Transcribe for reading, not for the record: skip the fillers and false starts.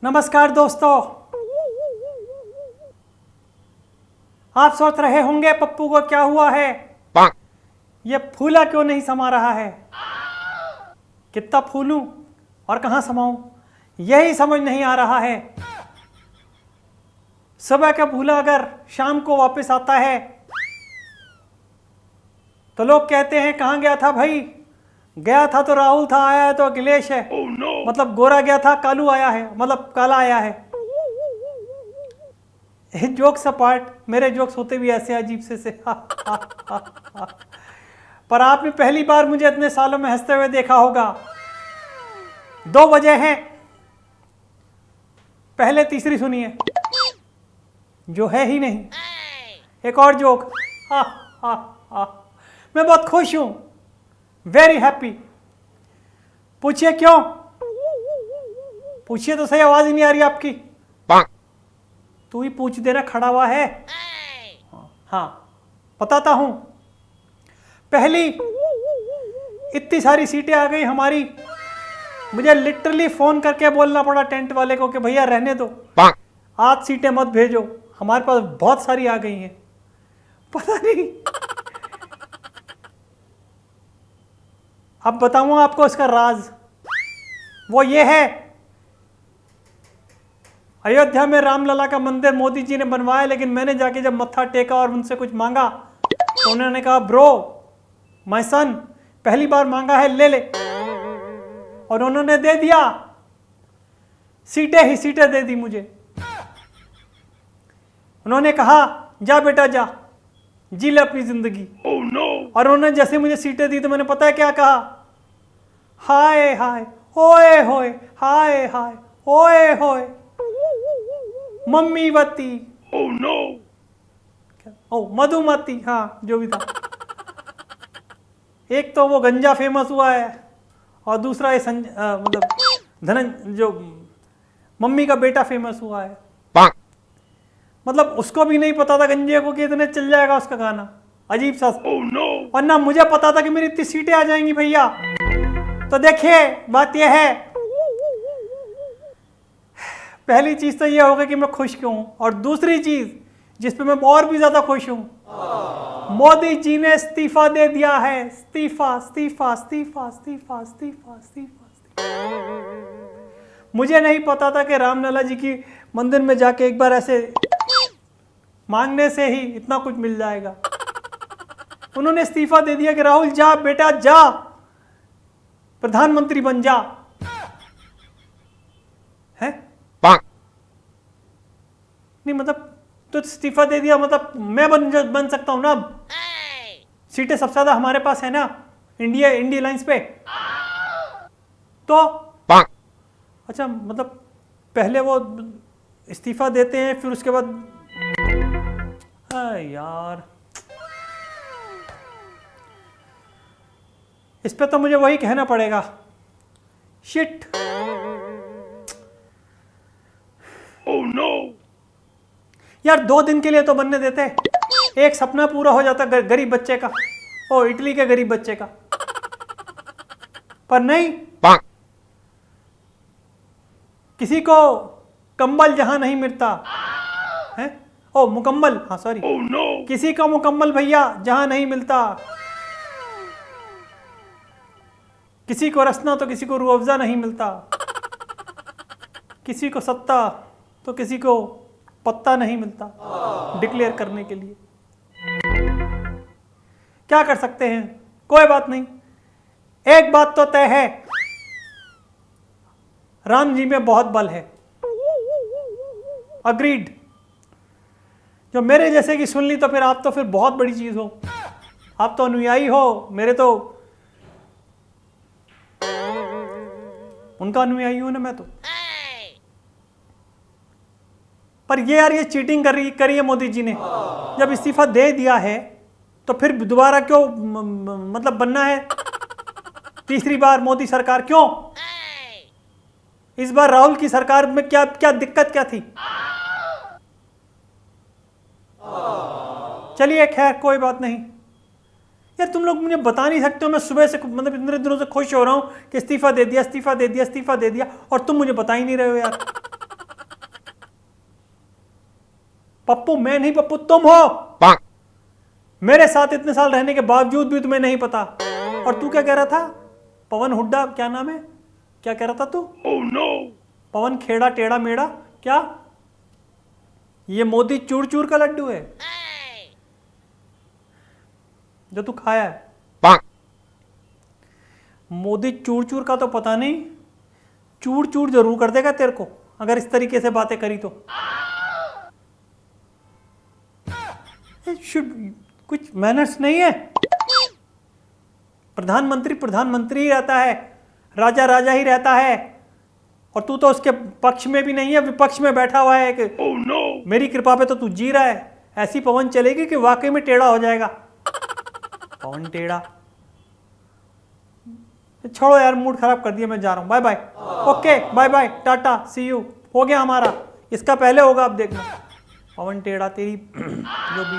नमस्कार दोस्तों। आप सोच रहे होंगे पप्पू को क्या हुआ है, ये फूला क्यों नहीं समा रहा है। कितना फूलूं और कहां समाऊं, यही समझ नहीं आ रहा है। सुबह का फूला अगर शाम को वापस आता है तो लोग कहते हैं कहां गया था भाई। गया था तो राहुल था, आया है तो अखिलेश है। मतलब गोरा गया था कालू आया है, मतलब काला आया है। जोक्स अपार्ट, मेरे जोक्स होते भी ऐसे अजीब से पर आपने पहली बार मुझे इतने सालों में हंसते हुए देखा होगा। दो वजह हैं, पहले तीसरी सुनिए जो है ही नहीं। एक और जोक, मैं बहुत खुश हूं, वेरी हैप्पी। पूछिए क्यों, पूछिए तो सही, आवाज ही नहीं आ रही आपकी। तू ही पूछ देना, खड़ा हुआ है। हाँ बताता हूं। पहली, इतनी सारी सीटें आ गई हमारी, मुझे लिटरली फोन करके बोलना पड़ा टेंट वाले को कि भैया रहने दो, आज सीटें मत भेजो, हमारे पास बहुत सारी आ गई हैं। पता नहीं, अब बताऊंगा आपको इसका राज। वो ये है, अयोध्या में रामलला का मंदिर मोदी जी ने बनवाया, लेकिन मैंने जाके जब मत्था टेका और उनसे कुछ मांगा तो उन्होंने कहा ब्रो माय सन, पहली बार मांगा है ले ले, और उन्होंने दे दिया। सीटें ही सीटें दे दी मुझे। उन्होंने कहा जा बेटा जा, जी ले अपनी जिंदगी। और उन्होंने जैसे मुझे सीटें दी तो मैंने पता है क्या कहा, हाय हाय होए होए, हाय हाय होए होए मम्मी बत्ती, ओ मधुमती, हाँ जो भी था। एक तो वो गंजा फेमस हुआ है और दूसरा ये मतलब धनन जो मम्मी का बेटा फेमस हुआ है। मतलब उसको भी नहीं पता था गंजे को कि इतने चल जाएगा उसका गाना, अजीब सा। और ना मुझे पता था कि मेरी इतनी सीटें आ जाएंगी भैया। तो देखिए बात यह है, पहली चीज तो यह होगा कि मैं खुश क्यों हूं, और दूसरी चीज जिस पे मैं और भी ज्यादा खुश हूं, मोदी जी ने इस्तीफा दे दिया है। इस्तीफा इस्तीफा इस्तीफा इस्तीफा इस्तीफा इस्तीफा। मुझे नहीं पता था कि रामलला जी की मंदिर में जाके एक बार ऐसे मांगने से ही इतना कुछ मिल जाएगा। उन्होंने इस्तीफा दे दिया कि राहुल जा बेटा जा, प्रधानमंत्री बन जा। है नहीं मतलब तो इस्तीफा दे दिया, मतलब मैं बन सकता हूं ना अब। सीटें सबसे ज्यादा हमारे पास है ना इंडिया लाइंस पे। तो अच्छा, मतलब पहले वो इस्तीफा देते हैं फिर उसके बाद यार इस पे तो मुझे वही कहना पड़ेगा, शिट। ओह नो यार, 2 दिन के लिए तो बनने देते, एक सपना पूरा हो जाता गरीब बच्चे का, ओ इटली के गरीब बच्चे का। पर नहीं, किसी को कंबल जहां नहीं मिलता है, ओ मुकम्मल, हाँ सॉरी, किसी को मुकम्मल भैया जहां नहीं मिलता, किसी को रसना तो किसी को रूह अफ़ज़ा नहीं मिलता, किसी को सत्ता तो किसी को पत्ता नहीं मिलता डिक्लेयर करने के लिए। क्या कर सकते हैं, कोई बात नहीं। एक बात तो तय है, राम जी में बहुत बल है। अग्रीड। जो मेरे जैसे की सुन ली तो फिर आप तो फिर बहुत बड़ी चीज हो, आप तो अनुयायी हो, मेरे तो उनका अनुयायी हूं ना मैं तो। पर ये यार, ये चीटिंग करी है मोदी जी ने। जब इस्तीफा दे दिया है तो फिर दोबारा क्यों मतलब बनना है तीसरी बार मोदी सरकार, क्यों? इस बार राहुल की सरकार में क्या क्या दिक्कत क्या थी? चलिए खैर कोई बात नहीं। यार तुम लोग मुझे बता नहीं सकते हो, मैं सुबह से मतलब इतने दिनों से खुश हो रहा हूं कि इस्तीफा दे दिया इस्तीफा दे दिया इस्तीफा दे दिया, और तुम मुझे बता ही नहीं रहे हो यार। पप्पू मैं नहीं, पप्पू तुम हो। मेरे साथ इतने साल रहने के बावजूद भी तुम्हें नहीं पता। और तू क्या कह रहा था? पवन हुड्डा, क्या नाम है, क्या कह रहा था तू? Oh no! पवन खेड़ा टेढ़ा मेढ़ा, क्या ये मोदी चूर चूर का लड्डू है जो तू खाया है? मोदी चूर चूर का तो पता नहीं, चूर चूर जरूर कर देगा तेरे को अगर इस तरीके से बातें करी तो। कुछ मैनर्स नहीं है। प्रधानमंत्री प्रधानमंत्री ही रहता है, राजा राजा ही रहता है, और तू तो उसके पक्ष में भी नहीं है, विपक्ष में बैठा हुआ है कि Oh no! मेरी कृपा पे तो तू जी रहा है। ऐसी पवन चलेगी कि वाकई में टेढ़ा हो जाएगा। पवन टेढ़ा, छोड़ो यार, मूड खराब कर दिया, मैं जा रहा हूं, bye bye. Okay bye bye, tata, see you, हो गया हमारा, इसका पहले होगा अब देखना। पवन टेढ़ा तेरी जो भी